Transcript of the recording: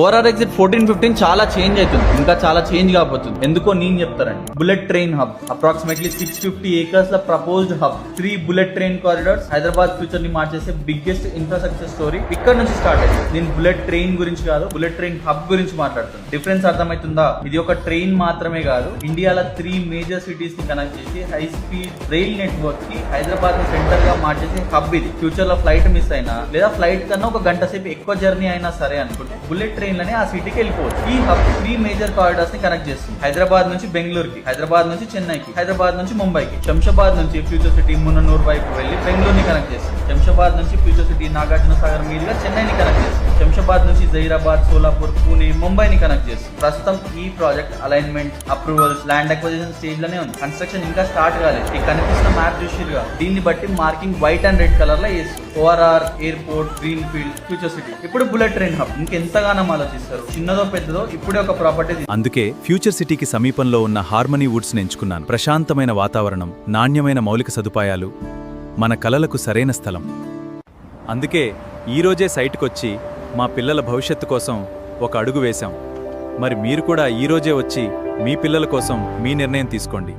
ORR exit 14-15 చాలా change అవుతుంది, ఇంకా చాలా చేంజ్ కాబోతుంది. ఎందుకో నేను చెప్తారండి. Bullet train hub approximately 650 acres ల proposed hub, 3 bullet train corridors, Hyderabad future ని మార్చేసే బిగ్గెస్ట్ ఇన్ఫ్రాస్ట్రక్చర్ స్టోరీ ఇక్కడ నుంచి స్టార్ట్ అయింది. నేను బుల్లెట్ ట్రైన్ గురించి కాదు, బుల్లెట్ ట్రైన్ హబ్ గురించి మాట్లాడుతున్నాను. డిఫరెన్స్ అర్థమవుతుందా? ఇది ఒక ట్రైన్ మాత్రమే కాదు, ఇండియాలో 3 మేజర్ సిటీస్ ని కనెక్ట్ చేసి హై స్పీడ్ రైల్ నెట్వర్క్ కి హైదరాబాద్ ని సెంటర్ గా మార్చేసే హబ్ ఇది. ఫ్యూచర్ లో ఫ్లైట్ మిస్ అయినా లేదా ఫ్లైట్ కన్నా ఒక గంట సేపు ఎక్కువ జర్నీ అయినా సరే అనుకుంటే బుల్లెట్ ట్రైన్ లని ఆ సిటీకి వెళ్ళిపోవచ్చు. ఈ హబ్ 3 మేజర్ కారిడార్స్ ని కనెక్ట్ చేస్తుంది. హైదరాబాద్ నుంచి బెంగళూరుకి, హైదరాబాద్ నుంచి చెన్నైకి, హైదరాబాద్ నుంచి ముంబైకి, శంషాబాద్ నుంచి ఫ్యూచర్ సిటీ మున్ననూరు వైపు వెళ్లి బెంగళూరుని కనెక్ట్ చేస్తుంది. శంషాబాద్ నుంచి ఫ్యూచర్ సిటీ నాగార్జున సాగర్ మీదుగా చెన్నైని కనెక్ట్ చేస్తుంది. శంషాబాద్ నుంచి జైరాబాద్, సోలాపూర్, పూణే, ముంబైని కనెక్ట్ చేస్తుంది. ప్రస్తుతం ఈ project alignment, approvals, land acquisition stage లోనే ఉంది. కన్స్ట్రక్షన్ ఇంకా స్టార్ట్ కాలేదు. ఈ కనిపిస్తున్న మ్యాప్ చూసిరుగా, దీన్ని బట్టి marking white and red colour లో వేస్తుంది. ORR, airport, green field, future city. ఇప్పుడు బుల్లెట్ ట్రైన్ హబ్ ఇంకెంతగానో ఆలోచిస్తారు. చిన్నదో పెద్దదో ఇప్పుడే ఒక ప్రాపర్టీ. అందుకే ఫ్యూచర్ సిటీకి సమీపంలో ఉన్న హార్మనీ వుడ్స్ ఎంచుకున్నాను. ప్రశాంతమైన వాతావరణం, నాణ్యమైన మౌలిక సదుపాయాలు, మన కలలకు సరైన స్థలం. అందుకే ఈరోజే సైట్కొచ్చి మా పిల్లల భవిష్యత్తు కోసం ఒక అడుగు వేశాం. మరి మీరు కూడా ఈరోజే వచ్చి మీ పిల్లల కోసం మీ నిర్ణయం తీసుకోండి.